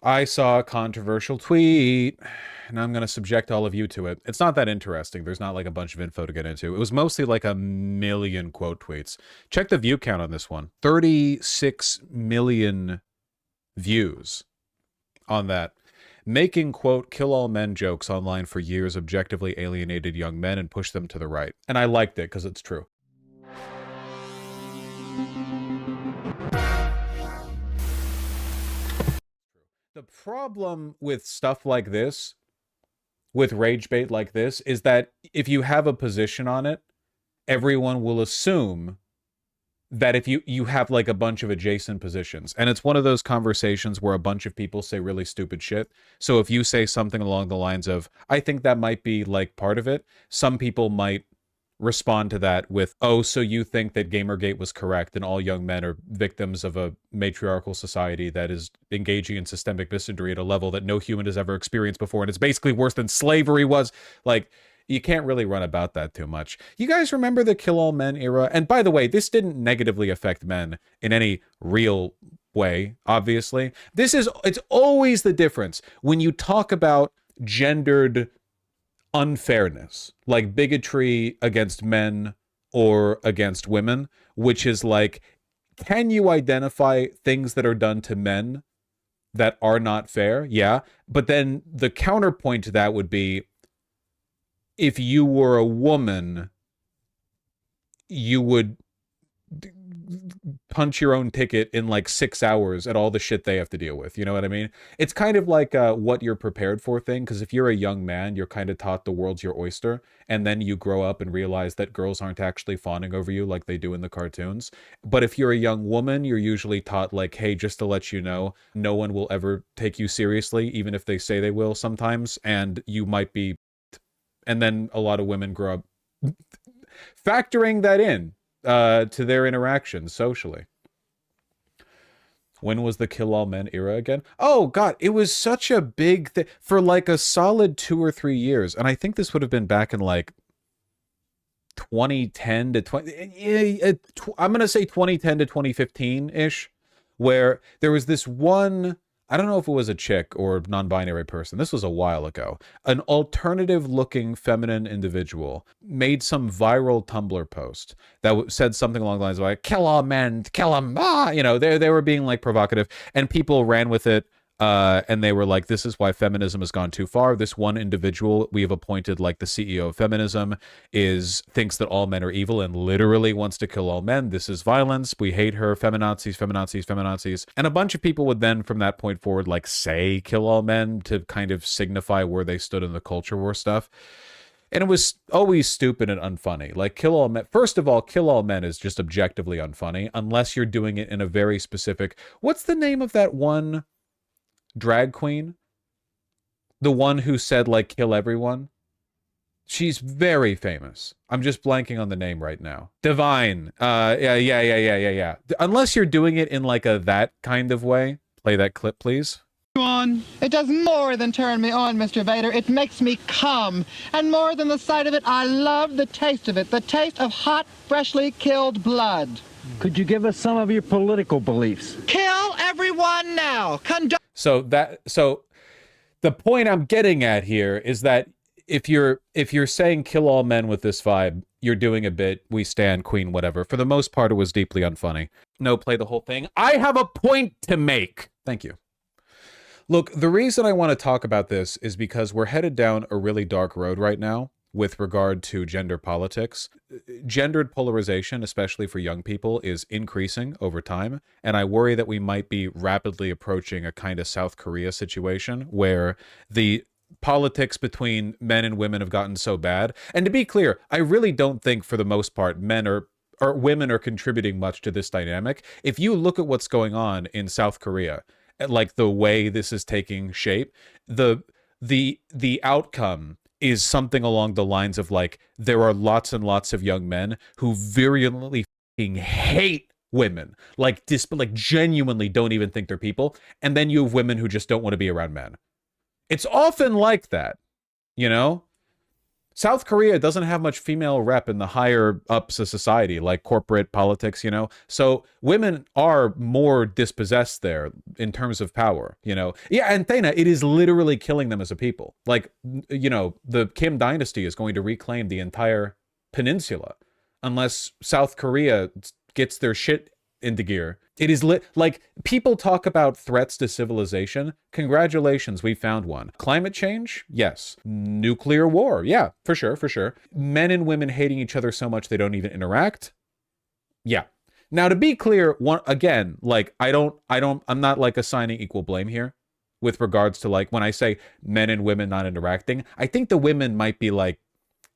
I saw a controversial tweet, and I'm going to subject all of you to it. It's not that interesting. There's not like a bunch of info to get into. It was mostly like a million quote tweets. Check the view count on this one. 36 million views on that. Making, quote, kill all men jokes online for years objectively alienated young men and pushed them to the right. And I liked it because it's true. The problem with stuff like this, with rage bait like this, is that if you have a position on it, everyone will assume that if you have like a bunch of adjacent positions. And it's one of those conversations where a bunch of people say really stupid shit. So if you say something along the lines of, I think that might be like part of it, some people might respond to that with, oh, so you think that Gamergate was correct and all young men are victims of a matriarchal society that is engaging in systemic misandry at a level that no human has ever experienced before, and it's basically worse than slavery was. Like, you can't really run about that too much. You guys remember the kill all men era? And by the way, this didn't negatively affect men in any real way, obviously. It's always the difference when you talk about gendered unfairness, like bigotry against men or against women, which is like, can you identify things that are done to men that are not fair? Yeah. But then the counterpoint to that would be, if you were a woman, you would punch your own ticket in like 6 hours at all the shit they have to deal with. You know what I mean? It's kind of like what you're prepared for thing, because if you're a young man, you're kind of taught the world's your oyster, and then you grow up and realize that girls aren't actually fawning over you like they do in the cartoons. But if you're a young woman, you're usually taught like, hey, just to let you know, no one will ever take you seriously, even if they say they will sometimes, and you might be. And then a lot of women grow up factoring that in to their interactions socially. When was the kill all men era again? Oh god, it was such a big thing for like a solid 2 or 3 years. And I think this would have been back in like 2010 to 20, I'm going to say 2010 to 2015-ish, where there was this one, I don't know if it was a chick or non-binary person. This was a while ago. An alternative-looking feminine individual made some viral Tumblr post that said something along the lines of like, kill all men, kill them, ah! You know, they were being like provocative, and people ran with it. And they were like, this is why feminism has gone too far. This one individual we have appointed like the CEO of feminism thinks that all men are evil and literally wants to kill all men. This is violence. We hate her. Feminazis, feminazis, feminazis. And a bunch of people would then from that point forward like say kill all men to kind of signify where they stood in the culture war stuff. And it was always stupid and unfunny. Like, kill all men. First of all, kill all men is just objectively unfunny unless you're doing it in a very specific. What's the name of that one drag queen? The one who said like kill everyone? She's very famous. I'm just blanking on the name right now. Divine. Yeah. Unless you're doing it in like a that kind of way. Play that clip, please. On. It does more than turn me on, Mr. Vader. It makes me come. And more than the sight of it, I love the taste of it. The taste of hot, freshly killed blood. Could you give us some of your political beliefs? Kill everyone now. So the point I'm getting at here is that if you're saying kill all men with this vibe, you're doing a bit, we stand queen, whatever. For the most part, it was deeply unfunny. No, play the whole thing. I have a point to make. Thank you. Look, the reason I want to talk about this is because we're headed down a really dark road right now with regard to gender politics. Gendered polarization, especially for young people, is increasing over time, and I worry that we might be rapidly approaching a kind of South Korea situation where the politics between men and women have gotten so bad. And to be clear, I really don't think for the most part women are contributing much to this dynamic. If you look at what's going on in South Korea, like the way this is taking shape, the outcome is something along the lines of like, there are lots and lots of young men who virulently hate women, like genuinely don't even think they're people, and then you have women who just don't want to be around men. It's often like that, you know? South Korea doesn't have much female rep in the higher ups of society, like corporate politics, you know? So women are more dispossessed there in terms of power, you know? Yeah, and Thena, it is literally killing them as a people. Like, you know, the Kim dynasty is going to reclaim the entire peninsula unless South Korea gets their shit into gear. It is like people talk about threats to civilization. Congratulations, we found one. Climate change? Yes. Nuclear war? Yeah, for sure, for sure. Men and women hating each other so much they don't even interact? Yeah. Now to be clear, one again, like I'm not like assigning equal blame here with regards to like when I say men and women not interacting. I think the women might be like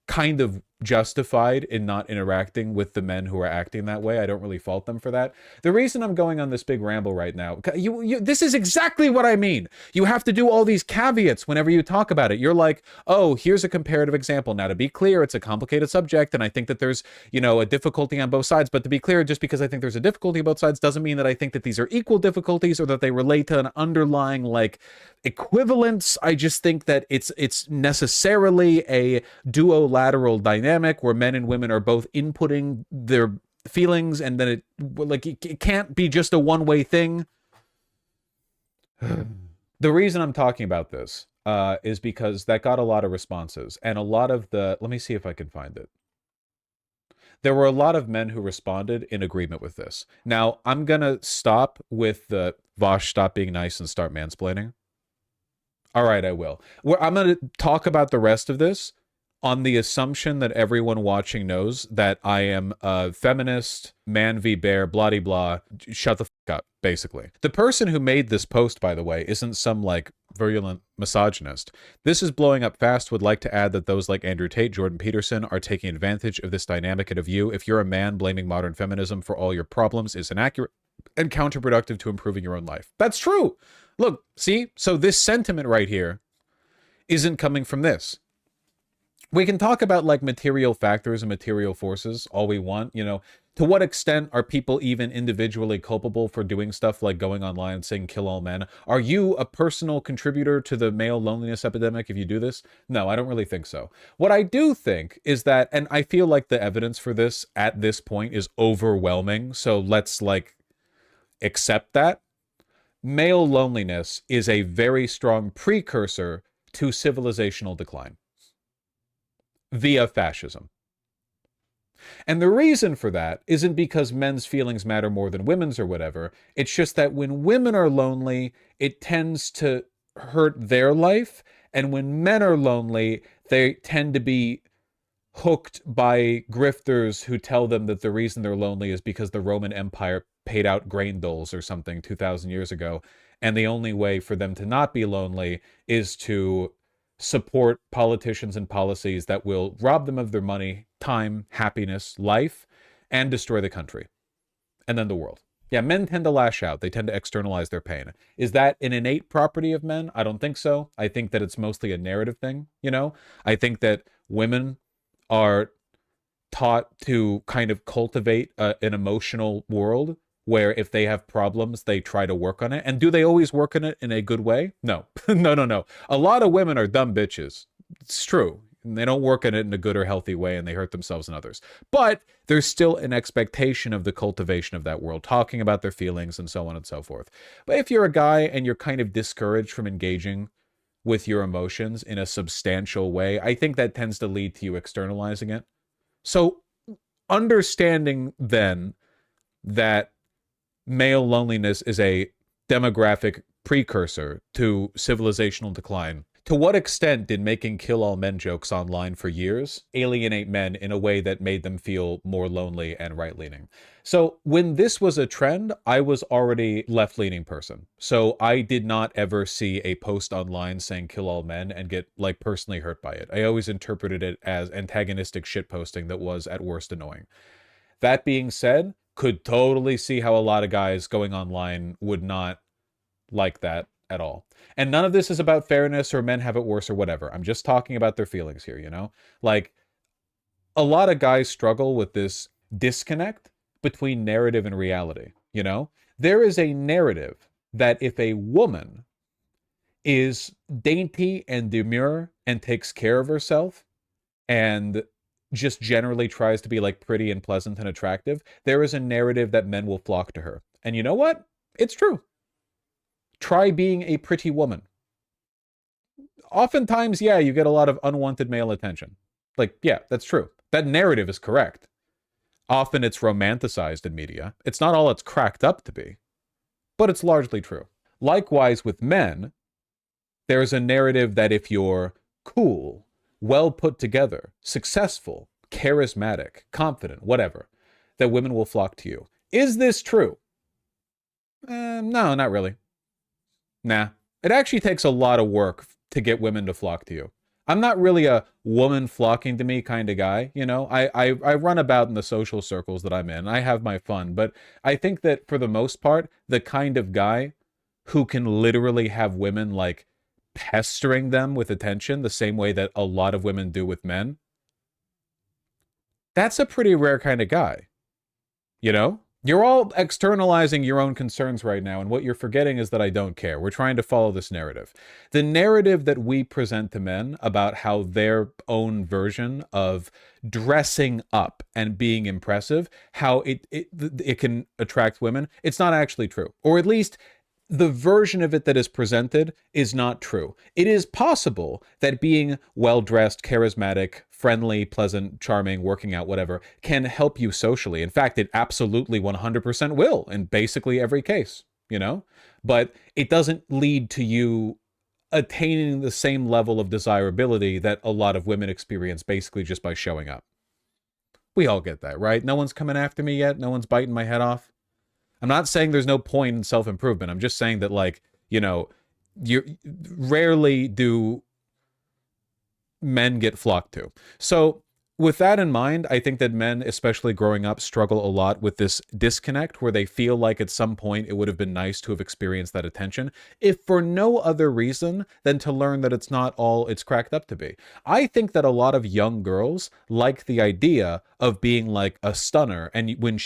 kind of justified in not interacting with the men who are acting that way. I don't really fault them for that. The reason I'm going on this big ramble right now, this is exactly what I mean. You have to do all these caveats whenever you talk about it. You're like, oh, here's a comparative example. Now, to be clear, it's a complicated subject, and I think that there's, you know, a difficulty on both sides. But to be clear, just because I think there's a difficulty on both sides doesn't mean that I think that these are equal difficulties or that they relate to an underlying, like, equivalence. I just think that it's necessarily a duolateral dynamic where men and women are both inputting their feelings, and then it can't be just a one-way thing. The reason I'm talking about this is because that got a lot of responses, and a lot of the, let me see if I can find it. There were a lot of men who responded in agreement with this. Now, I'm gonna stop with the Vaush stop being nice and start mansplaining. All right, I will. I'm going to talk about the rest of this on the assumption that everyone watching knows that I am a feminist, man v bear, blah de blah, shut the fuck up, basically. The person who made this post, by the way, isn't some, like, virulent misogynist. This is blowing up fast. Would like to add that those like Andrew Tate, Jordan Peterson are taking advantage of this dynamic and a view. If you're a man, blaming modern feminism for all your problems is inaccurate and counterproductive to improving your own life. That's true. Look, see? So this sentiment right here isn't coming from this. We can talk about like material factors and material forces all we want, you know. To what extent are people even individually culpable for doing stuff like going online and saying kill all men? Are you a personal contributor to the male loneliness epidemic if you do this? No, I don't really think so. What I do think is that, and I feel like the evidence for this at this point is overwhelming, so let's like accept that. Male loneliness is a very strong precursor to civilizational decline via fascism. And the reason for that isn't because men's feelings matter more than women's or whatever. It's just that when women are lonely, it tends to hurt their life. And when men are lonely, they tend to be hooked by grifters who tell them that the reason they're lonely is because the Roman Empire paid out grain doles or something 2,000 years ago. And the only way for them to not be lonely is to support politicians and policies that will rob them of their money, time, happiness, life, and destroy the country. And then the world. Yeah, men tend to lash out. They tend to externalize their pain. Is that an innate property of men? I don't think so. I think that it's mostly a narrative thing, you know? I think that women are taught to kind of cultivate an emotional world where if they have problems, they try to work on it. And do they always work on it in a good way? No. No. A lot of women are dumb bitches. It's true. And they don't work on it in a good or healthy way, and they hurt themselves and others. But there's still an expectation of the cultivation of that world, talking about their feelings and so on and so forth. But if you're a guy and you're kind of discouraged from engaging with your emotions in a substantial way, I think that tends to lead to you externalizing it. So understanding then that male loneliness is a demographic precursor to civilizational decline. To what extent did making kill all men jokes online for years alienate men in a way that made them feel more lonely and right-leaning? So when this was a trend, I was already left-leaning person. So I did not ever see a post online saying kill all men and get like personally hurt by it. I always interpreted it as antagonistic shitposting that was at worst annoying. That being said, could totally see how a lot of guys going online would not like that at all. And none of this is about fairness or men have it worse or whatever. I'm just talking about their feelings here, you know? Like, a lot of guys struggle with this disconnect between narrative and reality, you know? There is a narrative that if a woman is dainty and demure and takes care of herself, and just generally tries to be like pretty and pleasant and attractive, there is a narrative that men will flock to her. And you know what? It's true. Try being a pretty woman. Oftentimes, yeah, you get a lot of unwanted male attention. Like, yeah, that's true. That narrative is correct. Often it's romanticized in media. It's not all it's cracked up to be, but it's largely true. Likewise with men, there's a narrative that if you're cool, well put together, successful, charismatic, confident, whatever, that women will flock to you. Is this true? No, not really. Nah. It actually takes a lot of work to get women to flock to you. I'm not really a woman flocking to me kind of guy, you know? I run about in the social circles that I'm in. I have my fun, but I think that for the most part, the kind of guy who can literally have women like pestering them with attention the same way that a lot of women do with men, that's a pretty rare kind of guy, you know? You're all externalizing your own concerns right now, and what you're forgetting is that I don't care. We're trying to follow this narrative. The narrative that we present to men about how their own version of dressing up and being impressive, how it can attract women, it's not actually true. Or at least the version of it that is presented is not true. It is possible that being well-dressed, charismatic, friendly, pleasant, charming, working out, whatever, can help you socially. In fact, it absolutely 100% will in basically every case, you know? But it doesn't lead to you attaining the same level of desirability that a lot of women experience basically just by showing up. We all get that, right? No one's coming after me yet. No one's biting my head off. I'm not saying there's no point in self-improvement. I'm just saying that, like, you know, you rarely do men get flocked to. So with that in mind, I think that men, especially growing up, struggle a lot with this disconnect where they feel like at some point it would have been nice to have experienced that attention, if for no other reason than to learn that it's not all it's cracked up to be. I think that a lot of young girls like the idea of being like a stunner, and when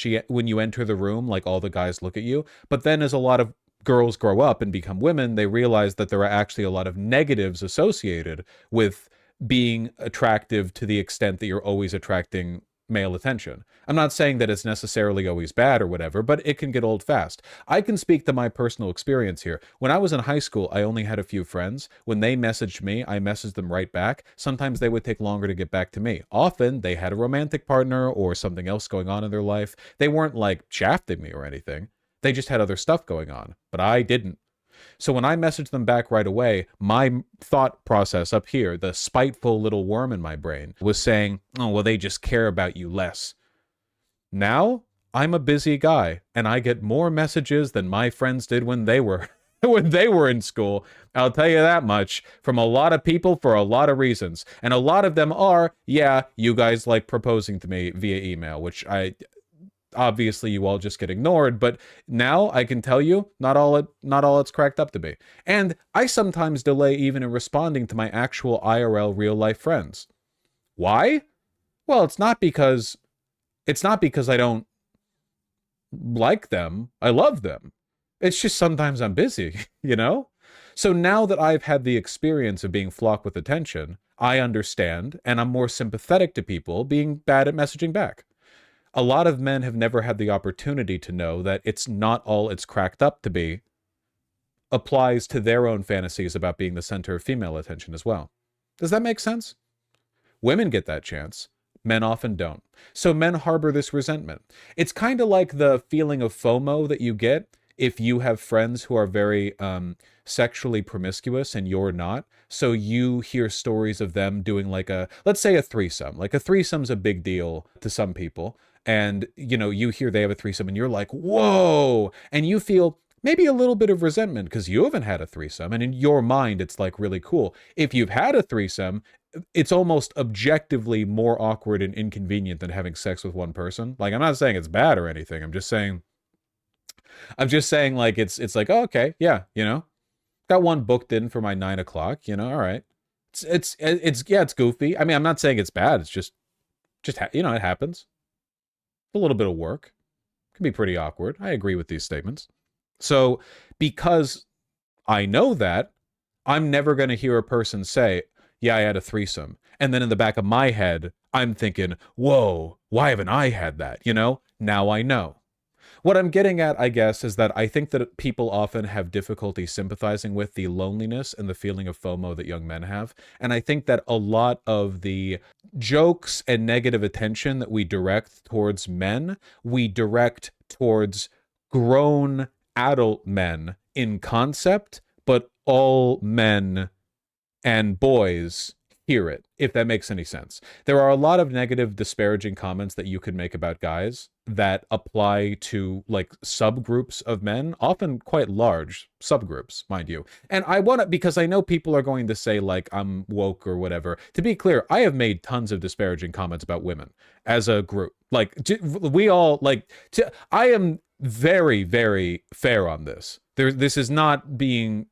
you enter the room, like all the guys look at you, but then as a lot of girls grow up and become women, they realize that there are actually a lot of negatives associated with being attractive to the extent that you're always attracting male attention. I'm not saying that it's necessarily always bad or whatever, but it can get old fast. I can speak to my personal experience here. When I was in high school, I only had a few friends. When they messaged me, I messaged them right back. Sometimes they would take longer to get back to me. Often they had a romantic partner or something else going on in their life. They weren't like shafting me or anything. They just had other stuff going on, but I didn't. So when I messaged them back right away, my thought process up here, the spiteful little worm in my brain, was saying, oh, well, they just care about you less. Now, I'm a busy guy, and I get more messages than my friends did when they were in school. I'll tell you that much, from a lot of people for a lot of reasons. And a lot of them are, yeah, you guys like proposing to me via email, which obviously you all just get ignored, but now I can tell you not all it's cracked up to be. And I sometimes delay even in responding to my actual IRL real life friends. Why? Well, it's not because I don't like them. I love them. It's just sometimes I'm busy, you know? So now that I've had the experience of being flocked with attention, I understand, and I'm more sympathetic to people being bad at messaging back. A lot of men have never had the opportunity to know that it's not all it's cracked up to be applies to their own fantasies about being the center of female attention as well. Does that make sense? Women get that chance. Men often don't. So men harbor this resentment. It's kind of like the feeling of FOMO that you get if you have friends who are very sexually promiscuous and you're not. So you hear stories of them doing like let's say a threesome. Like a threesome's a big deal to some people. And, you know, you hear they have a threesome and you're like, whoa. And you feel maybe a little bit of resentment because you haven't had a threesome. And in your mind, it's like really cool. If you've had a threesome, it's almost objectively more awkward and inconvenient than having sex with one person. Like, I'm not saying it's bad or anything. I'm just saying like, it's like, oh, okay, yeah, you know, got one booked in for my 9 o'clock, you know, all right. It's goofy. I mean, I'm not saying it's bad. It's just, you know, it happens. A little bit of work. Can be pretty awkward. I agree with these statements. So because I know that, I'm never going to hear a person say, Yeah, I had a threesome. And then in the back of my head, I'm thinking, whoa, why haven't I had that? You know, now I know. What I'm getting at, I guess, is that I think that people often have difficulty sympathizing with the loneliness and the feeling of FOMO that young men have. And I think that a lot of the jokes and negative attention that we direct towards men, we direct towards grown adult men in concept, but all men and boys hear it, if that makes any sense. There are a lot of negative, disparaging comments that you could make about guys that apply to like subgroups of men, often quite large subgroups, mind you. And I want to, because I know people are going to say like I'm woke or whatever. To be clear, I have made tons of disparaging comments about women as a group. Like we all like, I am very, very fair on this. This is not being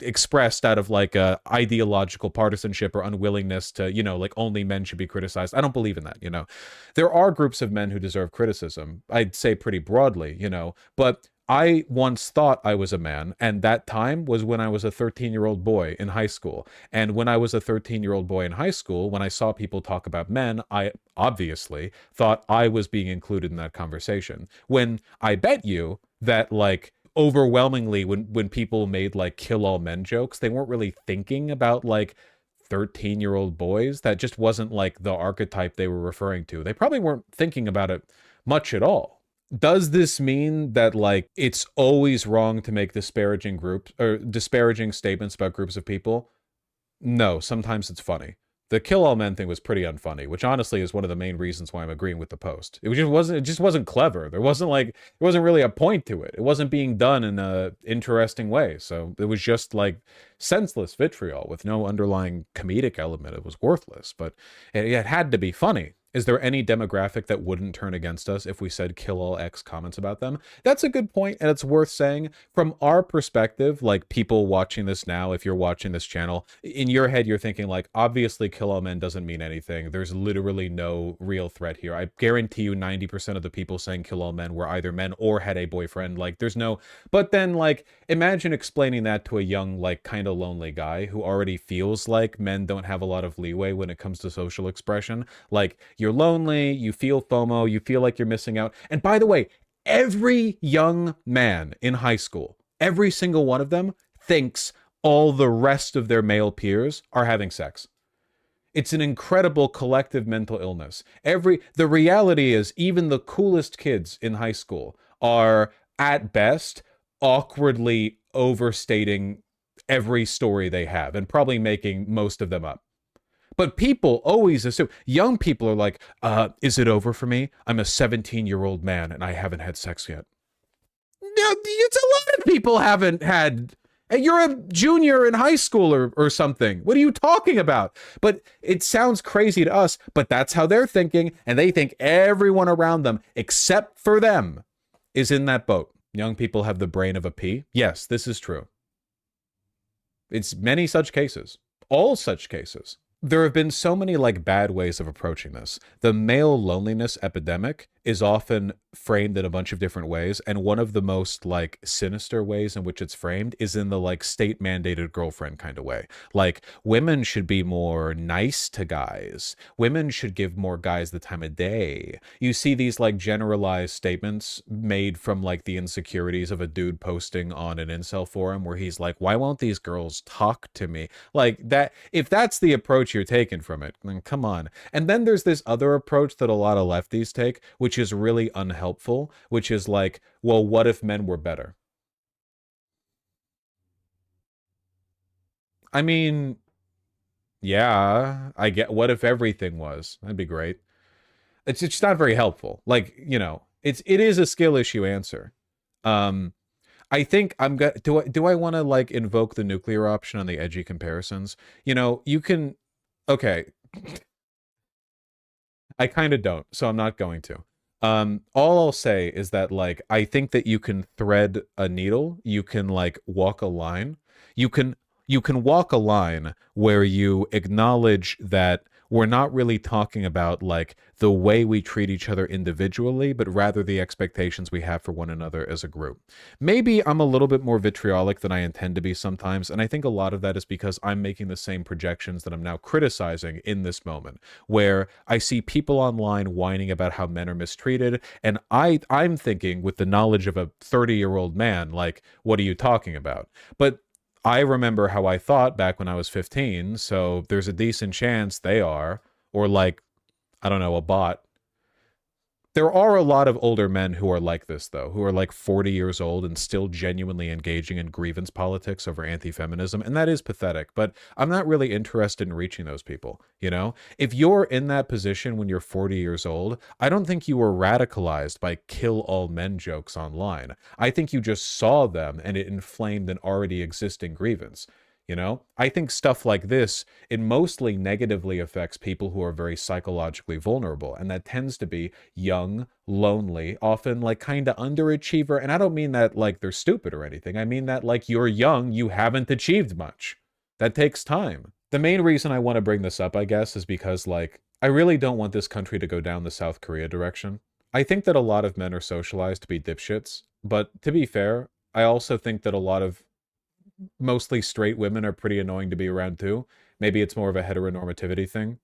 expressed out of like a ideological partisanship or unwillingness to, you know, like only men should be criticized. I don't believe in that, you know. There are groups of men who deserve criticism, I'd say pretty broadly, you know, but I once thought I was a man, and that time was when I was a 13-year-old boy in high school. And when I was a 13-year-old boy in high school, when I saw people talk about men, I obviously thought I was being included in that conversation. When I bet you that like overwhelmingly when people made like kill all men jokes, they weren't really thinking about like 13-year-old boys. That just wasn't like the archetype they were referring to. They probably weren't thinking about it much at all. Does this mean that like it's always wrong to make disparaging groups or disparaging statements about groups of people? No, sometimes it's funny. The kill all men thing was pretty unfunny, which honestly is one of the main reasons why I'm agreeing with the post. It just wasn't clever. There wasn't really a point to it. It wasn't being done in a interesting way. So it was just like senseless vitriol with no underlying comedic element. It was worthless, but it had to be funny. Is there any demographic that wouldn't turn against us if we said kill all X comments about them? That's a good point, and it's worth saying. From our perspective, like people watching this now, if you're watching this channel, in your head you're thinking like, obviously kill all men doesn't mean anything. There's literally no real threat here. I guarantee you 90% of the people saying kill all men were either men or had a boyfriend. Like there's no, but then like imagine explaining that to a young, like kind of lonely guy who already feels like men don't have a lot of leeway when it comes to social expression. Like you're lonely, you feel FOMO, you feel like you're missing out. And by the way, every young man in high school, every single one of them thinks all the rest of their male peers are having sex. It's an incredible collective mental illness. The reality is even the coolest kids in high school are at best awkwardly overstating every story they have and probably making most of them up. But people always assume, young people are like, is it over for me? I'm a 17-year-old man and I haven't had sex yet. No, it's a lot of people haven't had. You're a junior in high school or something. What are you talking about? But it sounds crazy to us, but that's how they're thinking. And they think everyone around them, except for them, is in that boat. Young people have the brain of a pea. Yes, this is true. It's many such cases. All such cases. There have been so many like bad ways of approaching this. The male loneliness epidemic is often framed in a bunch of different ways, and one of the most like sinister ways in which it's framed is in the like state mandated girlfriend kind of way. Like women should be more nice to guys. Women should give more guys the time of day. You see these like generalized statements made from like the insecurities of a dude posting on an incel forum where he's like, why won't these girls talk to me? Like that, if that's the approach you're taking from it, then come on. And then there's this other approach that a lot of lefties take, which is really unhelpful, which is like, well, what if men were better? I mean, yeah, I get, what if everything was? That'd be great. It's just not very helpful. Like, you know, it is a skill issue answer. I think I'm gonna do I want to like invoke the nuclear option on the edgy comparisons? You know, you can okay. I kind of don't, so I'm not going to. All I'll say is that like I think that you can thread a needle, you can like walk a line. You can walk a line where you acknowledge that we're not really talking about like the way we treat each other individually, but rather the expectations we have for one another as a group. Maybe I'm a little bit more vitriolic than I intend to be sometimes, and I think a lot of that is because I'm making the same projections that I'm now criticizing in this moment, where I see people online whining about how men are mistreated, and I'm thinking with the knowledge of a 30-year-old man, like, what are you talking about? But I remember how I thought back when I was 15, so there's a decent chance they are, or like, I don't know, a bot. There are a lot of older men who are like this, though, who are like 40 years old and still genuinely engaging in grievance politics over anti-feminism, and that is pathetic, but I'm not really interested in reaching those people, you know? If you're in that position when you're 40 years old, I don't think you were radicalized by kill all men jokes online. I think you just saw them and it inflamed an already existing grievance. You know, I think stuff like this, it mostly negatively affects people who are very psychologically vulnerable. And that tends to be young, lonely, often like kind of underachiever. And I don't mean that like they're stupid or anything. I mean that like you're young, you haven't achieved much. That takes time. The main reason I want to bring this up, I guess, is because like I really don't want this country to go down the South Korea direction. I think that a lot of men are socialized to be dipshits. But to be fair, I also think that a lot of mostly straight women are pretty annoying to be around too. Maybe it's more of a heteronormativity thing,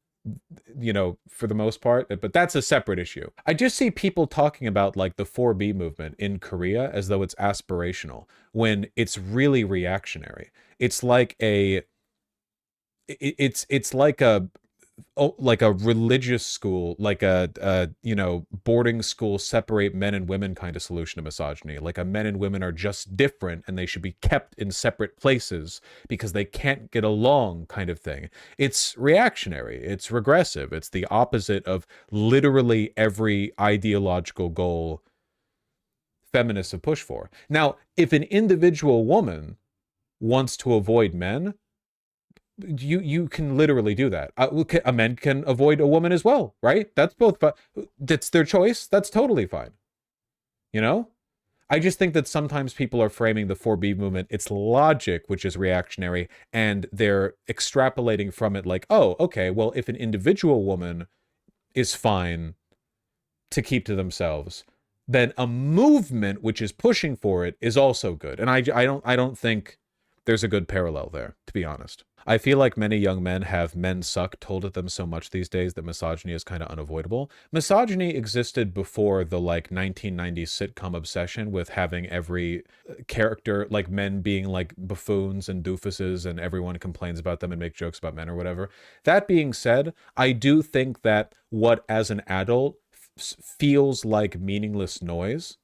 you know, for the most part, but that's a separate issue. I just see people talking about like the 4B movement in Korea as though it's aspirational when it's really reactionary. It's like it's like a religious school, like a you know, boarding school separate men and women kind of solution to misogyny. Like a men and women are just different and they should be kept in separate places because they can't get along kind of thing. It's reactionary, it's regressive, it's the opposite of literally every ideological goal feminists have pushed for. Now, if an individual woman wants to avoid men, you can literally do that. A man can avoid a woman as well, right? That's both, but that's their choice. That's totally fine. You know? I just think that sometimes people are framing the 4B movement, its logic, which is reactionary, and they're extrapolating from it like, oh, okay, well, if an individual woman is fine to keep to themselves, then a movement which is pushing for it is also good. And I don't think there's a good parallel there, to be honest. I feel like many young men have men suck told at them so much these days that misogyny is kind of unavoidable. Misogyny existed before the like 1990s sitcom obsession with having every character, like men being like buffoons and doofuses and everyone complains about them and make jokes about men or whatever. That being said, I do think that what as an adult feels like meaningless noise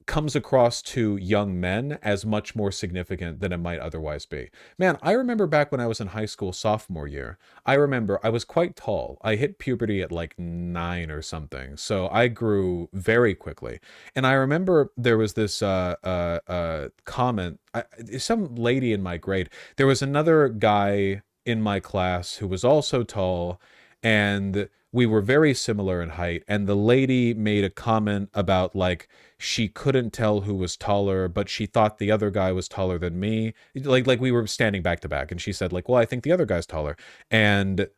comes across to young men as much more significant than it might otherwise be. Man, I remember back when I was in high school sophomore year, I remember I was quite tall. I hit puberty at like 9 or something. So I grew very quickly. And I remember there was this comment, some lady in my grade, there was another guy in my class who was also tall, and we were very similar in height, and the lady made a comment about like she couldn't tell who was taller, but she thought the other guy was taller than me. Like we were standing back to back, and she said like, well, I think the other guy's taller. And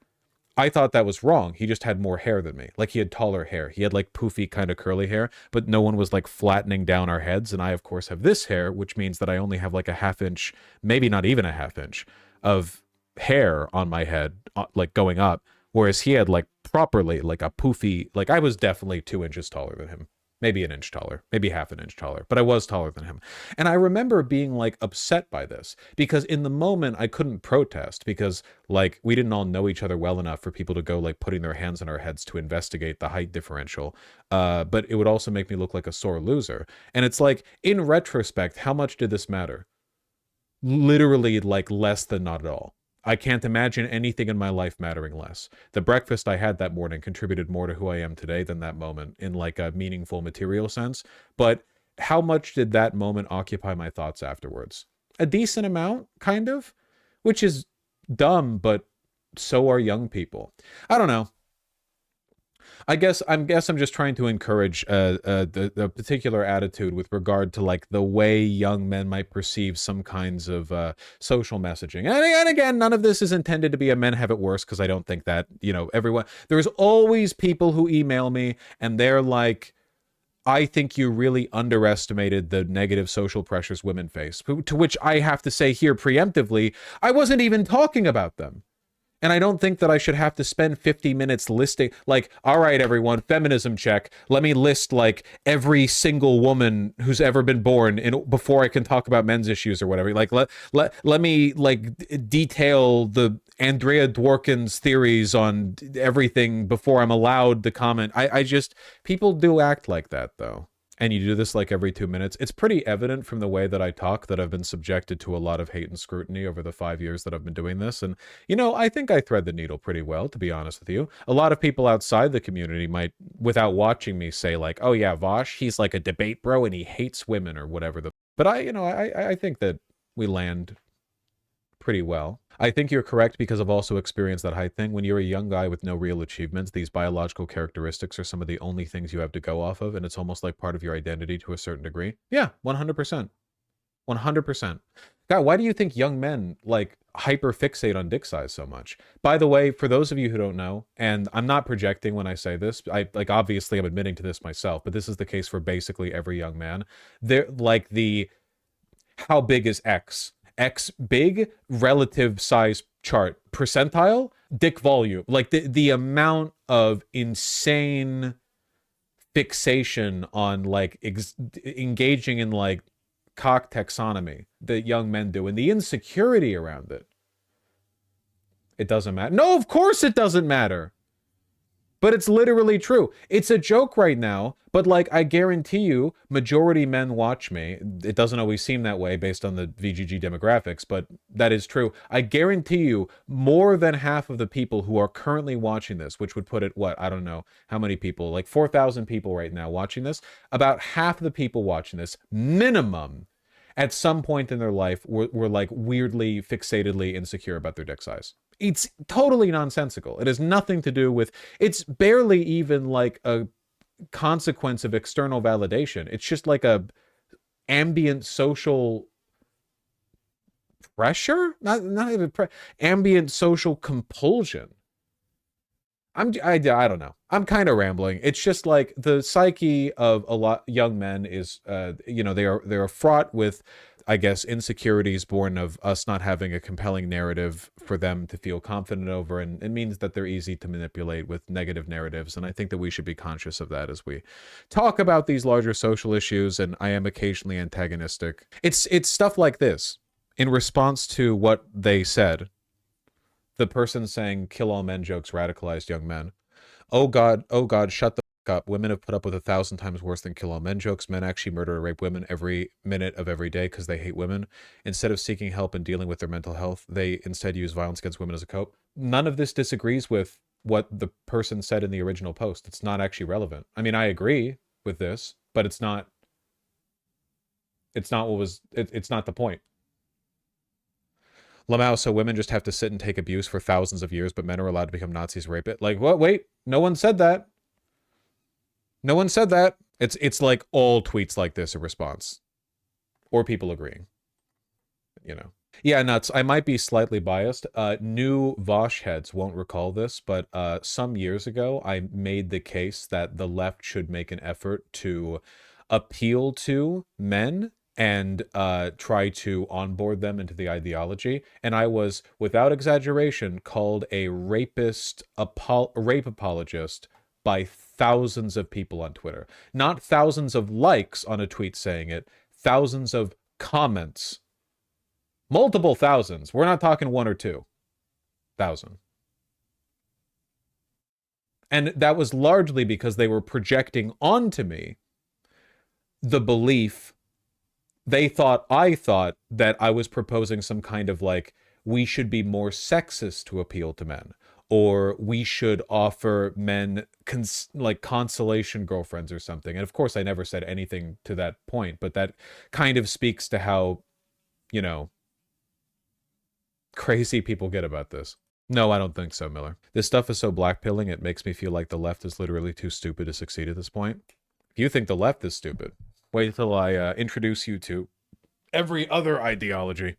I thought that was wrong. He just had more hair than me. Like he had taller hair. He had like poofy kind of curly hair, but no one was like flattening down our heads. And I, of course, have this hair, which means that I only have like a half inch, maybe not even a half inch of hair on my head, like going up. Whereas he had like properly like a poofy, like I was definitely 2 inches taller than him. Maybe an inch taller, maybe half an inch taller, but I was taller than him. And I remember being like upset by this because in the moment I couldn't protest because like we didn't all know each other well enough for people to go like putting their hands on our heads to investigate the height differential. But it would also make me look like a sore loser. And it's like, in retrospect, how much did this matter? Literally like less than not at all. I can't imagine anything in my life mattering less. The breakfast I had that morning contributed more to who I am today than that moment in like a meaningful material sense. But how much did that moment occupy my thoughts afterwards? A decent amount, kind of, which is dumb, but so are young people. I don't know. I'm just trying to encourage the particular attitude with regard to like the way young men might perceive some kinds of social messaging. And again, none of this is intended to be a men have it worse, because I don't think that, you know, everyone, there's always people who email me and they're like, I think you really underestimated the negative social pressures women face. To which I have to say here preemptively, I wasn't even talking about them. And I don't think that I should have to spend 50 minutes listing, like, all right, everyone, feminism check. Let me list, like, every single woman who's ever been born before I can talk about men's issues or whatever. Like, let me, like, detail the Andrea Dworkin's theories on everything before I'm allowed to comment. I just, people do act like that, though. And you do this like every 2 minutes. It's pretty evident from the way that I talk that I've been subjected to a lot of hate and scrutiny over the 5 years that I've been doing this. And, you know, I think I thread the needle pretty well, to be honest with you. A lot of people outside the community might, without watching me, say like, oh yeah, Vaush, he's like a debate bro and he hates women or whatever. But I think that we land pretty well. I think you're correct because I've also experienced that height thing. When you're a young guy with no real achievements, these biological characteristics are some of the only things you have to go off of, and it's almost like part of your identity to a certain degree. Yeah, 100%. 100%. God, why do you think young men, like, hyper-fixate on dick size so much? By the way, for those of you who don't know, and I'm not projecting when I say this, obviously I'm admitting to this myself, but this is the case for basically every young man. They're, like, how big is X? X big, relative size chart, percentile, dick volume. Like the amount of insane fixation on like engaging in like cock taxonomy that young men do and the insecurity around it. It doesn't matter. No, of course it doesn't matter. But it's literally true. It's a joke right now, but like I guarantee you, majority men watch me. It doesn't always seem that way based on the VGG demographics, but that is true. I guarantee you, more than half of the people who are currently watching this, which would put it, what, I don't know how many people, like 4,000 people right now watching this, about half of the people watching this, minimum, at some point in their life, were like weirdly, fixatedly insecure about their dick size. It's totally nonsensical. It has nothing to do with, it's barely even like a consequence of external validation. It's just like a ambient social pressure? Not even ambient social compulsion. I don't know. I'm kind of rambling. It's just like the psyche of a lot young men is, you know, they're fraught with, I guess, insecurities born of us not having a compelling narrative for them to feel confident over, and it means that they're easy to manipulate with negative narratives, and I think that we should be conscious of that as we talk about these larger social issues, and I am occasionally antagonistic. It's stuff like this. In response to what they said, the person saying kill all men jokes radicalized young men. Oh God, shut the fuck up. Women have put up with 1,000 times worse than kill all men jokes. Men actually murder or rape women every minute of every day because they hate women. Instead of seeking help and dealing with their mental health, they instead use violence against women as a cope. None of this disagrees with what the person said in the original post. It's not actually relevant. I mean, I agree with this, but it's not it's not the point. Lamau, so women just have to sit and take abuse for thousands of years, but men are allowed to become Nazis, rape it. Like, what? Wait, no one said that. No one said that. It's like all tweets like this a response. Or people agreeing. You know. Yeah, nuts. I might be slightly biased. New Vaush heads won't recall this, but some years ago, I made the case that the left should make an effort to appeal to men and try to onboard them into the ideology. And I was, without exaggeration, called a rape apologist by thousands of people on Twitter. Not thousands of likes on a tweet saying it, thousands of comments. Multiple thousands. We're not talking 1 or 2,000. And that was largely because they were projecting onto me the belief I thought that I was proposing some kind of like, we should be more sexist to appeal to men, or we should offer men like consolation girlfriends or something. And of course I never said anything to that point, but that kind of speaks to how, you know, crazy people get about this. No, I don't think so, Miller. This stuff is so blackpilling, it makes me feel like the left is literally too stupid to succeed at this point. If you think the left is stupid, wait until I introduce you to every other ideology.